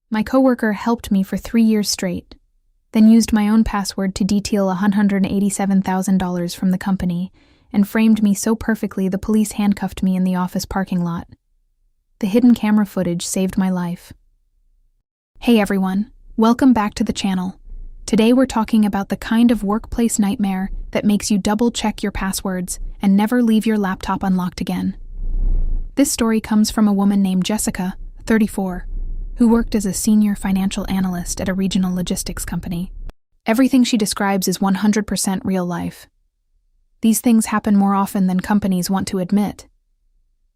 My coworker helped me for 3 years straight, then used my own password to detail $187,000 from the company and framed me so perfectly the police handcuffed me in the office parking lot. The hidden camera footage saved my life. Hey everyone, welcome back to the channel. Today we're talking about the kind of workplace nightmare that makes you double-check your passwords and never leave your laptop unlocked again. This story comes from a woman named Jessica, 34, who worked as a senior financial analyst at a regional logistics company. Everything she describes is 100% real life. These things happen more often than companies want to admit.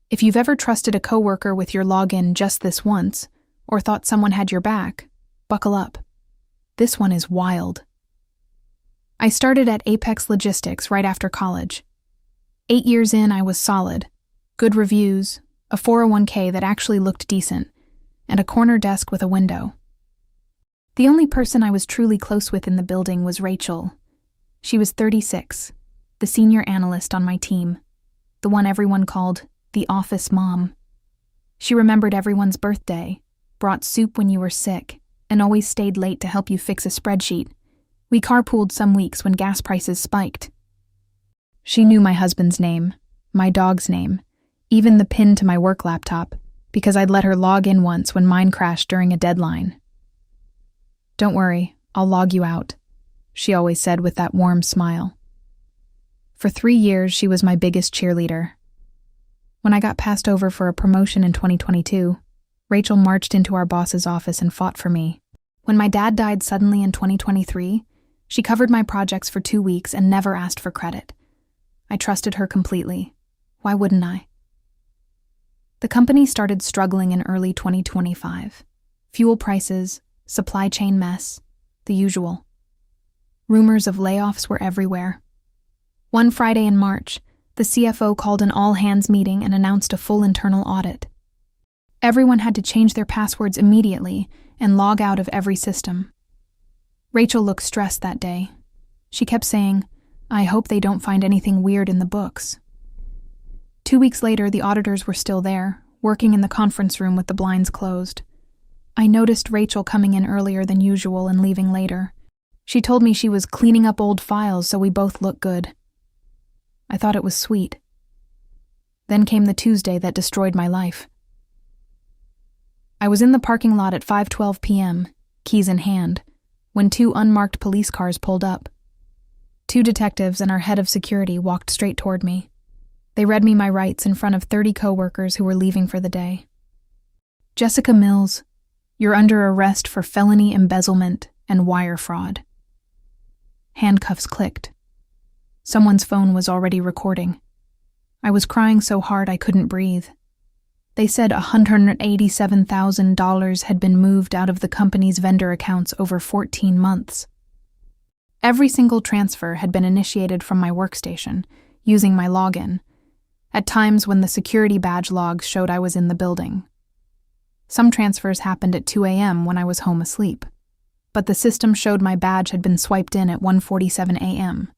If you've ever trusted a coworker with your login just this once, or thought someone had your back, buckle up. This one is wild. I started at Apex Logistics right after college. 8 years in, I was solid. Good reviews, a 401k that actually looked decent, and a corner desk with a window. The only person I was truly close with in the building was Rachel. She was 36, the senior analyst on my team, the one everyone called the office mom. She remembered everyone's birthday, brought soup when you were sick, and always stayed late to help you fix a spreadsheet. We carpooled some weeks when gas prices spiked. She knew my husband's name, my dog's name, even the PIN to my work laptop, because I'd let her log in once when mine crashed during a deadline. "Don't worry, I'll log you out," she always said with that warm smile. For 3 years, she was my biggest cheerleader. When I got passed over for a promotion in 2022, Rachel marched into our boss's office and fought for me. When my dad died suddenly in 2023, she covered my projects for 2 weeks and never asked for credit. I trusted her completely. Why wouldn't I? The company started struggling in early 2025. Fuel prices, supply chain mess, the usual. Rumors of layoffs were everywhere. One Friday in March, the CFO called an all-hands meeting and announced a full internal audit. Everyone had to change their passwords immediately and log out of every system. Rachel looked stressed that day. She kept saying, "I hope they don't find anything weird in the books." 2 weeks later, the auditors were still there, working in the conference room with the blinds closed. I noticed Rachel coming in earlier than usual and leaving later. She told me she was cleaning up old files so we both looked good. I thought it was sweet. Then came the Tuesday that destroyed my life. I was in the parking lot at 5:12 p.m., keys in hand, when 2 unmarked police cars pulled up. 2 detectives and our head of security walked straight toward me. They read me my rights in front of 30 coworkers who were leaving for the day. "Jessica Mills, you're under arrest for felony embezzlement and wire fraud." Handcuffs clicked. Someone's phone was already recording. I was crying so hard I couldn't breathe. They said $187,000 had been moved out of the company's vendor accounts over 14 months. Every single transfer had been initiated from my workstation, using my login, at times when the security badge logs showed I was in the building. Some transfers happened at 2 a.m. when I was home asleep, but the system showed my badge had been swiped in at 1:47 a.m.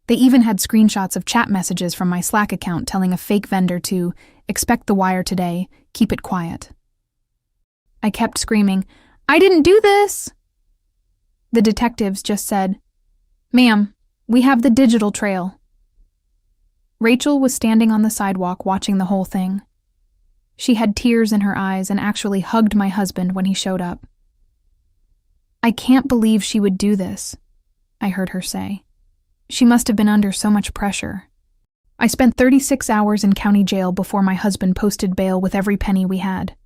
They even had screenshots of chat messages from my Slack account telling a fake vendor to expect the wire today, keep it quiet. I kept screaming, "I didn't do this!" The detectives just said, "Ma'am, we have the digital trail." Rachel was standing on the sidewalk watching the whole thing. She had tears in her eyes and actually hugged my husband when he showed up. "I can't believe she would do this," I heard her say. She must have been under so much pressure. I spent 36 hours in county jail before my husband posted bail with every penny we had.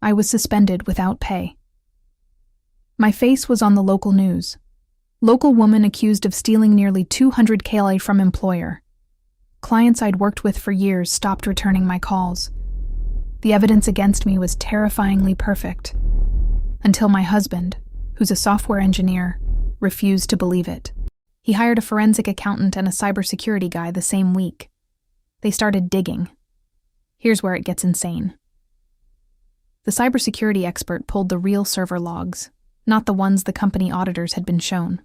I was suspended without pay. My face was on the local news. Local woman accused of stealing nearly $200K from employer. Clients I'd worked with for years stopped returning my calls. The evidence against me was terrifyingly perfect. Until my husband, who's a software engineer, refused to believe it. He hired a forensic accountant and a cybersecurity guy the same week. They started digging. Here's where it gets insane. The cybersecurity expert pulled the real server logs, not the ones the company auditors had been shown.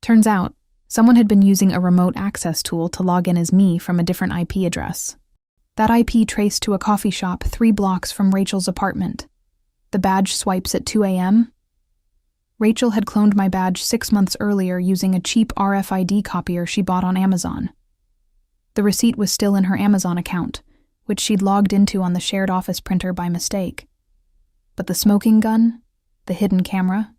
Turns out, someone had been using a remote access tool to log in as me from a different IP address. That IP traced to a coffee shop 3 blocks from Rachel's apartment. The badge swipes at 2 a.m.? Rachel had cloned my badge 6 months earlier using a cheap RFID copier she bought on Amazon. The receipt was still in her Amazon account, which she'd logged into on the shared office printer by mistake. But the smoking gun? The hidden camera?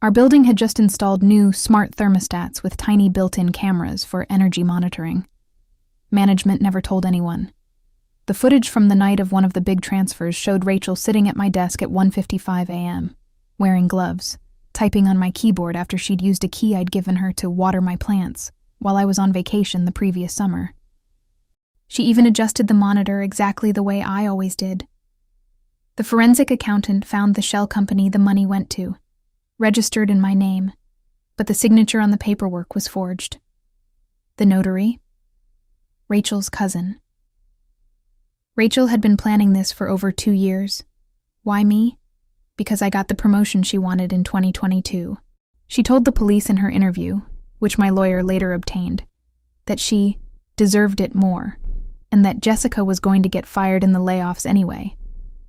Our building had just installed new, smart thermostats with tiny built-in cameras for energy monitoring. Management never told anyone. The footage from the night of one of the big transfers showed Rachel sitting at my desk at 1:55 a.m., wearing gloves, typing on my keyboard after she'd used a key I'd given her to water my plants while I was on vacation the previous summer. She even adjusted the monitor exactly the way I always did. The forensic accountant found the shell company the money went to, registered in my name, but the signature on the paperwork was forged. The notary? Rachel's cousin. Rachel had been planning this for over 2 years. Why me? Because I got the promotion she wanted in 2022. She told the police in her interview, which my lawyer later obtained, that she deserved it more, and that Jessica was going to get fired in the layoffs anyway.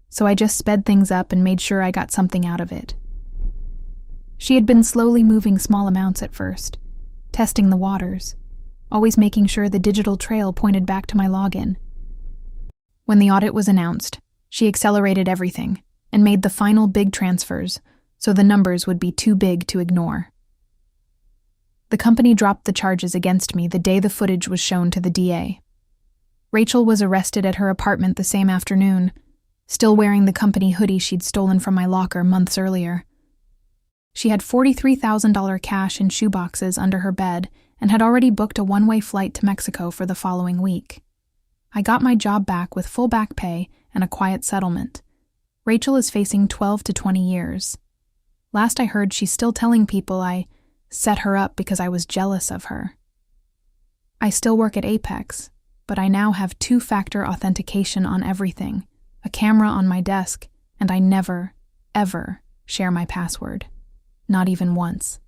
So I just sped things up and made sure I got something out of it. She had been slowly moving small amounts at first, testing the waters, always making sure the digital trail pointed back to my login. When the audit was announced, she accelerated everything and made the final big transfers so the numbers would be too big to ignore. The company dropped the charges against me the day the footage was shown to the DA. Rachel was arrested at her apartment the same afternoon, still wearing the company hoodie she'd stolen from my locker months earlier. She had $43,000 cash in shoeboxes under her bed and had already booked a one-way flight to Mexico for the following week. I got my job back with full back pay and a quiet settlement. Rachel is facing 12 to 20 years. Last I heard, she's still telling people I set her up because I was jealous of her. I still work at Apex, but I now have 2-factor authentication on everything, a camera on my desk, and I never, ever share my password. Not even once.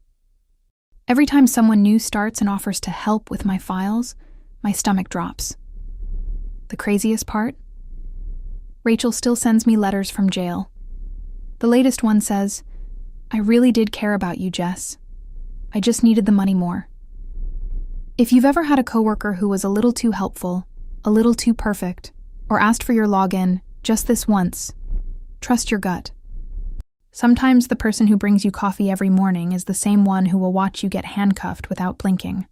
Every time someone new starts and offers to help with my files, my stomach drops. The craziest part? Rachel still sends me letters from jail. The latest one says, "I really did care about you, Jess. I just needed the money more." If you've ever had a coworker who was a little too helpful, a little too perfect, or asked for your login just this once, trust your gut. Sometimes the person who brings you coffee every morning is the same one who will watch you get handcuffed without blinking.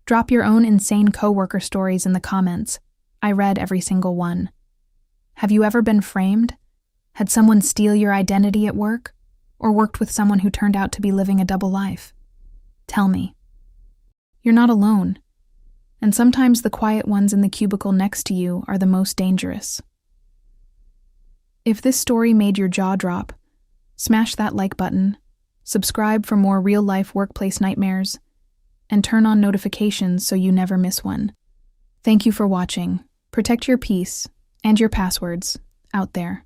Drop your own insane coworker stories in the comments. I read every single one. Have you ever been framed? Had someone steal your identity at work? Or worked with someone who turned out to be living a double life? Tell me. You're not alone. And sometimes the quiet ones in the cubicle next to you are the most dangerous. If this story made your jaw drop, smash that like button, subscribe for more real-life workplace nightmares, and turn on notifications so you never miss one. Thank you for watching. Protect your peace and your passwords out there.